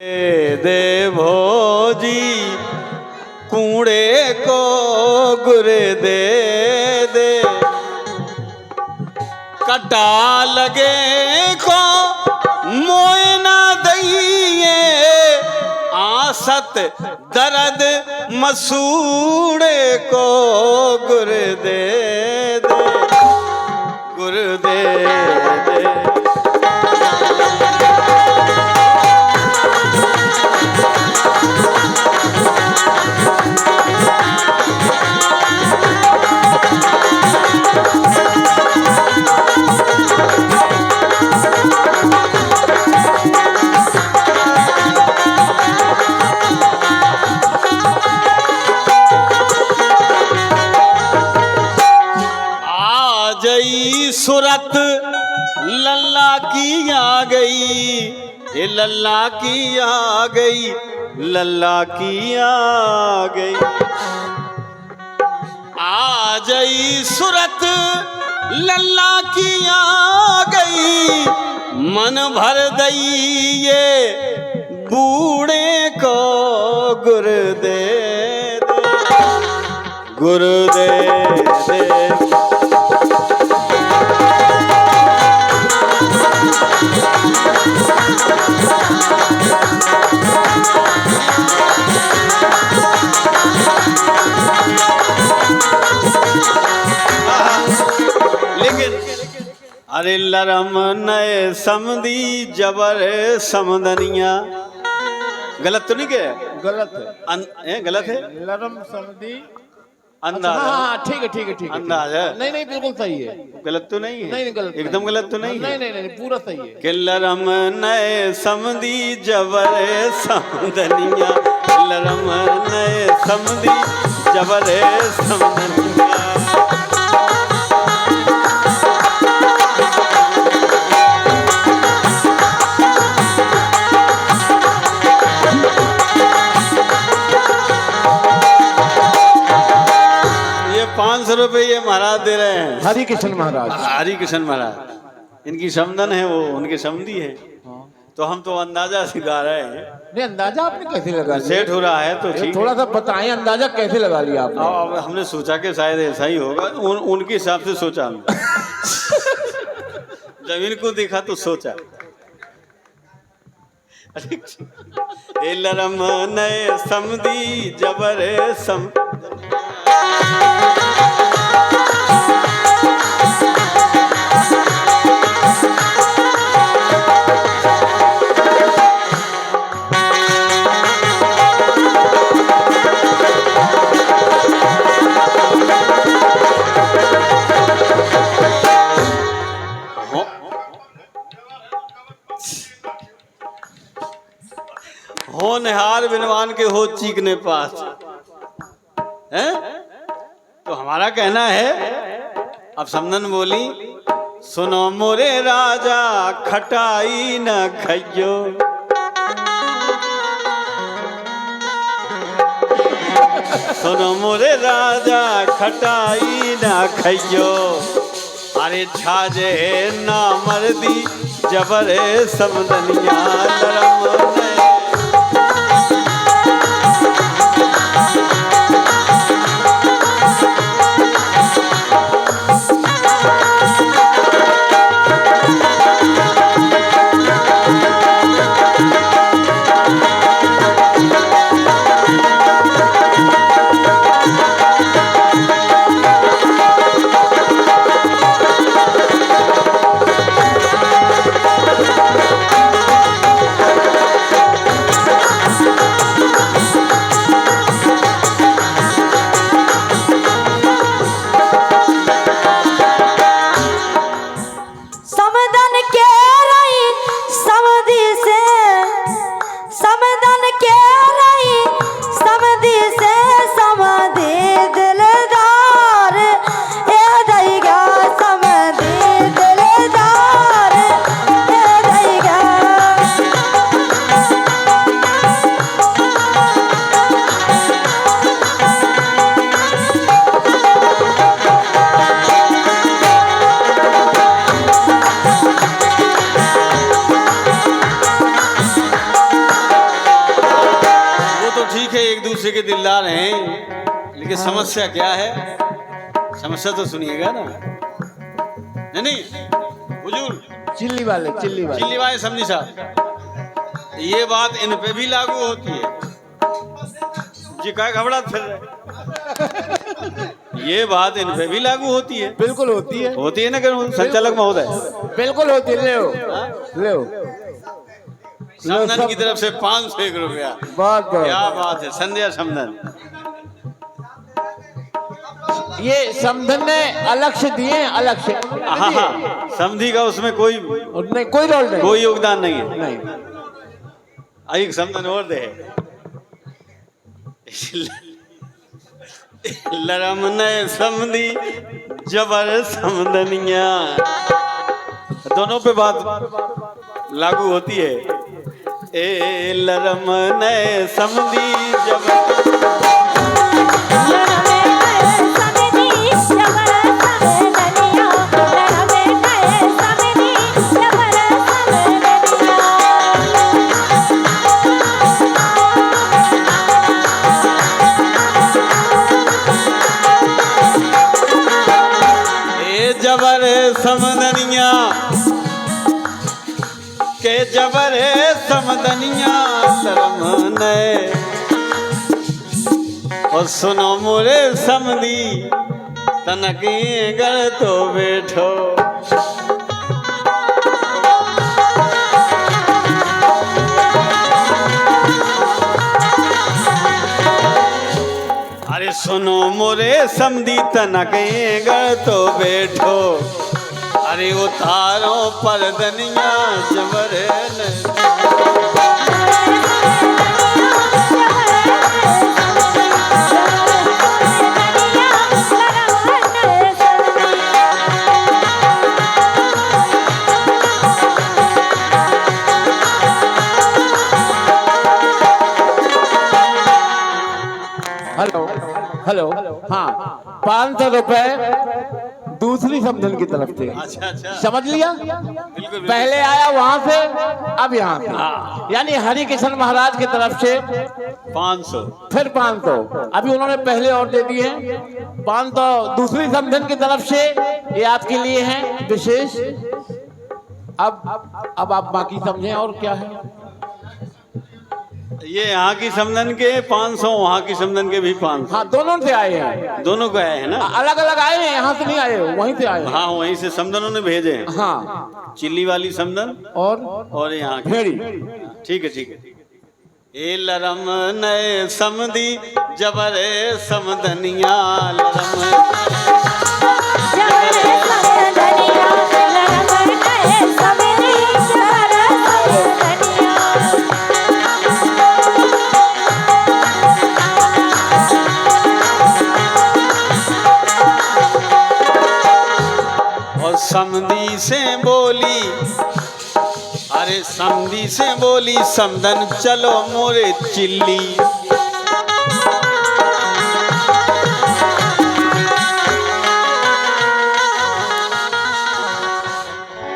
देवो जी कूड़े को गुर दे दे, कटा लगे को मोय न दइए, आसत दर्द मसूड़े को गुर दे दे, गुर दे दे। सूरत लल्ला की आ गई, ये लल्ला की आ गई, लल्ला की आ गई। आ गई सूरत लल्ला की आ गई, मन भर दई ये बूढ़े को गुर दे दे, गुर दे दे। अरे लरम नए समदी जबर समदनिया, गलत तो नहीं क्या? गलत है। गलत है। लरम समदी अंदाज। हाँ ठीक है ठीक है ठीक है। अंदाज है। नहीं नहीं बिल्कुल सही है। गलत तो नहीं है? नहीं गलत, एकदम गलत तो नहीं है? नहीं नहीं पूरा सही है। कि लरम नए समदी जबर समदनिया, लरम नए समदी जबर समदनिया। ₹500 ये महाराज दे रहे हैं। हरि कृष्ण महाराज। हरि कृष्ण महाराज इनकी समदन है, वो उनके समधी है। तो हम तो अंदाजा सिखा रहे हैं। नहीं अंदाजा आपने कैसे लगा लिया? सेट हो रहा है तो ठीक। थोड़ा सा बताएं अंदाजा कैसे लगा लिया आपने? अब हमने सोचा कि शायद ऐसा ही होगा, उनके हिसाब से सोचा हमने। जमीन को देखा तो सोचा। लरम नए समदी जबर सम हो निहार बिनवान के हो चीकने पास हैं? तो हमारा कहना है, अब समदन बोली, सुनो मोरे राजा खटाई न खइयो, सुनो मोरे राजा खटाई न खइयो, अरे छाजे ना मर्दी जबर समदनिया, लरम एक दूसरे के दिलदार हैं, लेकिन समस्या क्या है? समस्या तो सुनिएगा ना। नहीं हुजूर, चिल्ली वाले चिल्ली वाले समझी साहब, ये बात इन पे भी लागू होती है। जी क्या घबरा फिर रहे? ये बात इन पे भी लागू होती है। बिल्कुल होती है ना कि संचालक महोदय? बिल्कुल होती है। ले समदन की तरफ से 501 रुपया। बहुत क्या बात है संध्या समदन। ये समधन ने अलग से दिए, अलग से। हाँ हाँ, समधी का उसमें कोई नहीं, कोई रोल नहीं, कोई योगदान नहीं है। नहीं। एक समदन और दे लरम ने समधी जबर समदनिया, दोनों पे बात लागू होती है। ए लरम ने समधी जबर जबर समदनिया के जबर समदनिया शर्म ने। और सुनो मोरे समधी तनकी गल तो बैठो। अरे सुनो मोरे समधी तनकी गल तो बैठो। अरे उतारो परदनिया जबर ने। हेलो हाँ, 500 रुपए दूसरी समधन की तरफ से। अच्छा समझ लिया? बिल्कुल। पहले आया वहां से, अब यहाँ से। यानी हरि किशन महाराज की तरफ से 500, फिर 500। अभी उन्होंने पहले और दे दिए हैं 500 दूसरी समधन की तरफ से। ये आपके लिए है विशेष। अब आप बाकी समझें और क्या है। ये यहाँ की समदन के 500, वहाँ की समदन के भी 500। हाँ, दोनों से आए हैं। दोनों को आए हैं ना? अलग अलग आए हैं, यहाँ से नहीं आए, वहीं से आए हैं। हाँ, वहीं से समदनों ने भेजे हैं। हाँ, चिल्ली वाली समदन और यहाँ की। भेड़ी। ठीक है। ए लरम नए समधी जबरे समदनिया लरम समधी से बोली। अरे समधी से बोली समदन चलो मोरे चिल्ली।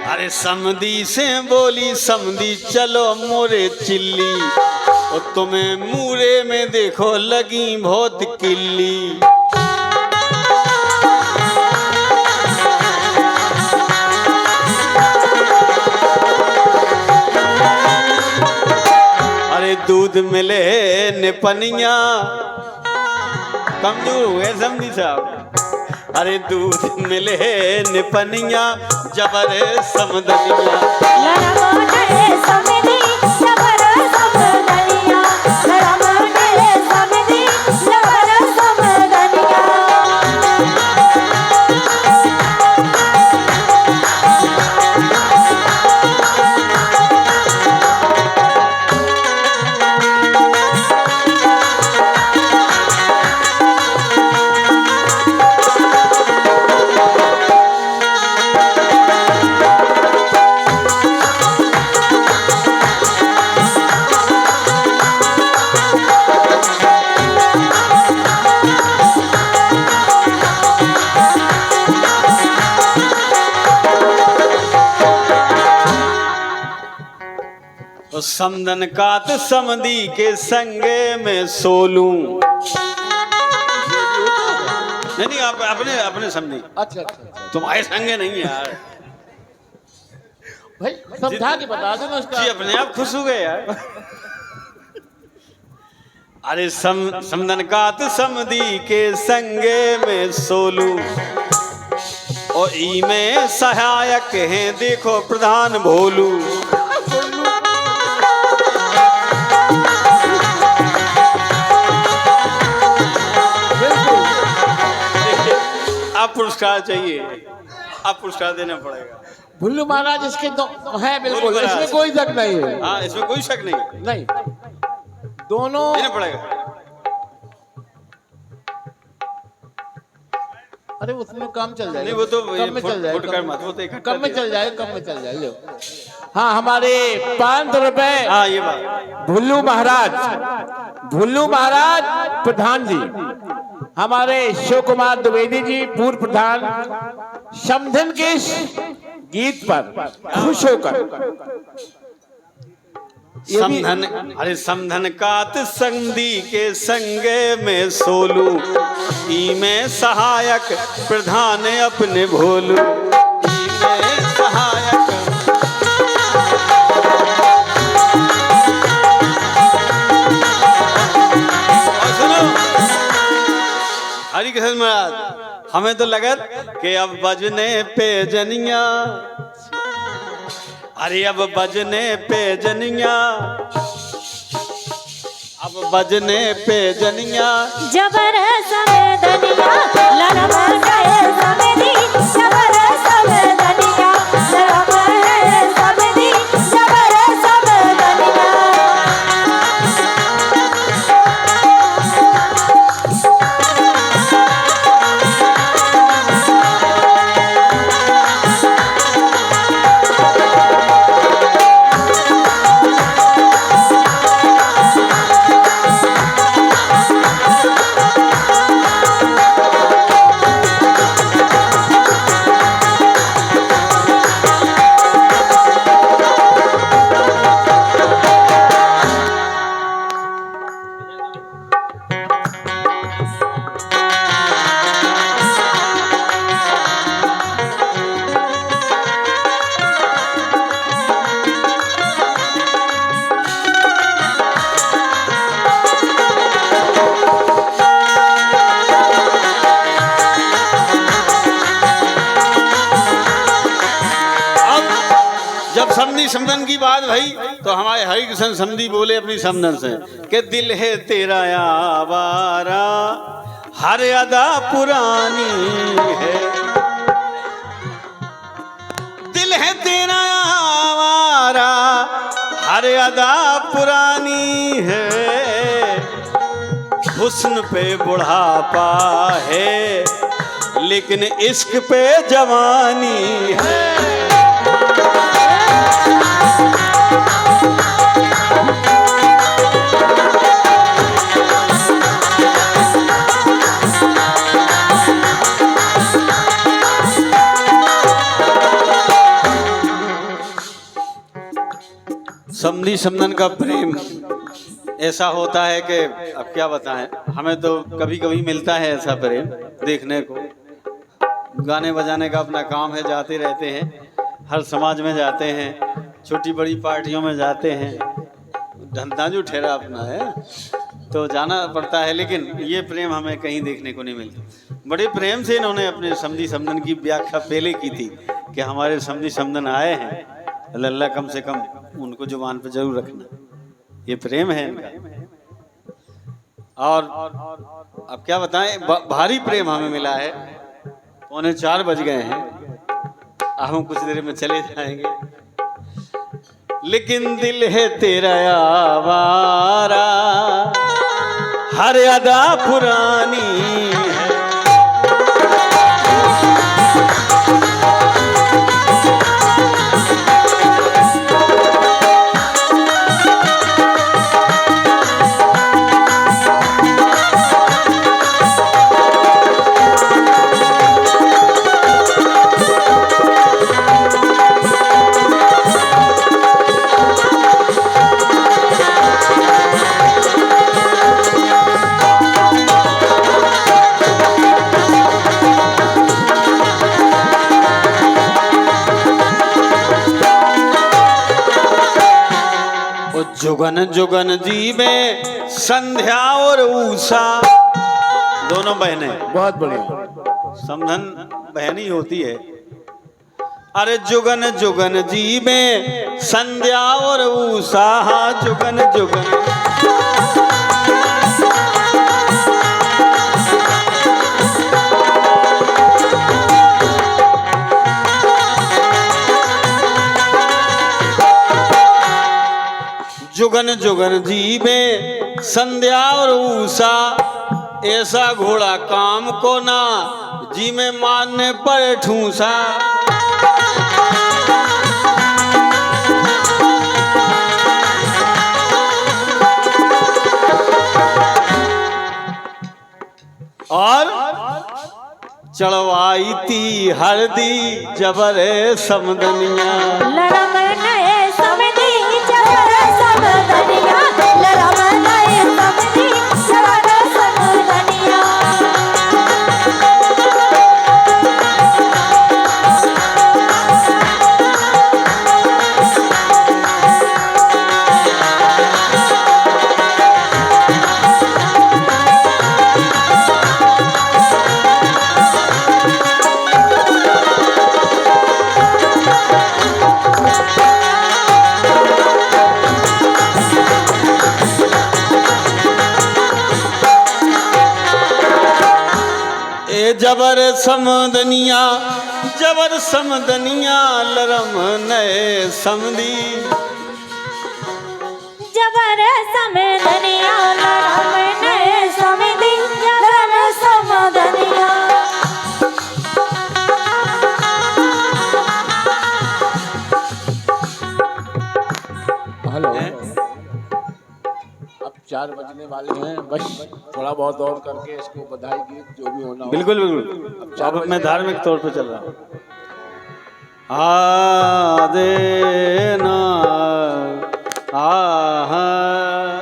अरे समधी से बोली समधी चलो मोरे चिल्ली। और तुम्हें मूरे में देखो लगी बहुत किल्ली। दूध मिले निपनिया कमजोर हुए समधी साहब। अरे दूध मिले निपनिया जबर समदनिया। समदन कात समदी के संगे में सोलूं। नहीं आप अपने अपने समझी। अच्छा अच्छा तुम्हारे संगे नहीं यार भाई, समझा के बता दो ना उसका। जी अपने आप खुश हो गए यार। अरे समदन कात समदी के संगे में सोलू और ई में सहायक हैं देखो प्रधान भोलू। अब पुरस्कार चाहिए, अब पुरस्कार देना पड़ेगा। भुल्लू महाराज इसके दो है बिल्कुल, इसमें कोई शक नहीं है। हाँ इसमें कोई शक नहीं, नहीं दोनों देना पड़ेगा। अरे उसमें काम चल जाएगा। नहीं वो तो कम में चल जाएगा, मत वो तो कम में चल जाएगा, कम में चल जाएगा। हाँ हमारे 500 रुपए। हाँ ये बात भुल्लू महाराज, भुल्लू महाराज प्रधान जी, हमारे शिव कुमार द्विवेदी जी पूर्व प्रधान, समधन के इस गीत पर खुश होकर समधन, अरे समधन कात संधि के संगे में सोलू ई में सहायक प्रधान अपने भोलू। ई में सहायक और सुनो हरि कृष्ण महाराज, हमें तो लगत कि अब बजने पे जनिया, अरे अब बजने पे जनिया, अब बजने पे जनिया जबर समय दनिया लड़मर गए समधी, जबर समय दनिया लड़मर गए समधी, जबर समय दनिया। जब समधी समधन की बात भई तो हमारे हरि कृष्ण समधी बोले अपनी समधन से कि दिल है तेरा आवारा हर अदा पुरानी है, दिल है तेरा आवारा हर अदा पुरानी है, हुस्न पे बुढ़ापा है लेकिन इश्क पे जवानी है। समधी समधन का प्रेम ऐसा होता है कि अब क्या बताएं, हमें तो कभी कभी मिलता है ऐसा प्रेम देखने को। गाने बजाने का अपना काम है, जाते रहते हैं, हर समाज में जाते हैं, छोटी बड़ी पार्टियों में जाते हैं, धंधा जो ठहरा अपना है तो जाना पड़ता है, लेकिन ये प्रेम हमें कहीं देखने को नहीं मिलता। बड़े प्रेम से इन्होंने अपने समधी समधन की व्याख्या पहले की थी कि हमारे समधी समधन आए हैं, अल्लाह कम से कम उनको जुबान पे जरूर रखना, ये प्रेम है इनका। और अब क्या बताएं, भारी प्रेम हमें मिला है। 3:45 बज गए हैं, हम कुछ देर में चले जाएंगे, लेकिन दिल है तेरा आवारा हर अदा पुरानी है। जुगन जुगन जी में संध्या और उषा दोनों बहनें, बहुत बढ़िया। समधन बहन ही होती है। अरे जुगन जुगन जी में संध्या और उषा, जुगन जुगन जुगन जुगन जी में संध्या और उषा, ऐसा घोड़ा काम को ना जी में मारने पर ठूसा। और चढ़वाई थी हरदी जबर समदनिया, लरम नए समधी जबर समदनिया, लरम नए समधी जबर समदनिया। जबर समदनिया, जबर समदनिया, लरम नए समदी जबर समदनिया, लरम नए समधी जबर समदनिया। हेलो, अब 4 बजने वाले हैं, बस थोड़ा बहुत और करके इसको बधाई गीत जो भी होना हो। बिल्कुल बिल्कुल। अब मैं धार्मिक तौर पे चल रहा हूँ। आ देना आ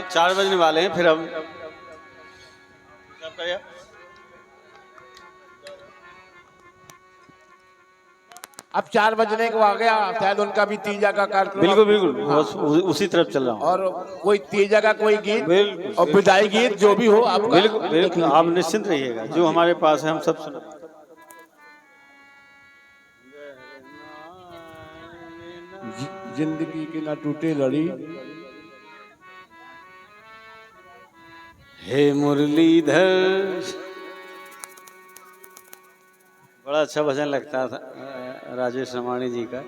4 बजने वाले हैं, फिर हम क्या करें? अब 4 बजने को आ गया, शायद उनका भी तीजा का कार्यक्रम। बिल्कुल बिल्कुल, बस उसी तरफ चल रहा हूँ। और कोई तीजा का कोई गीत बिल्कुल और विदाई गीत जो भी हो आपका। बिल्कुल बिल्कुल, आप निश्चिंत रहिएगा, जो हमारे पास है हम सब सुना। जिंदगी की ना टूटे लड़ी, हे मुरलीधर, बड़ा अच्छा भजन लगता था राजेश रमाणी जी का।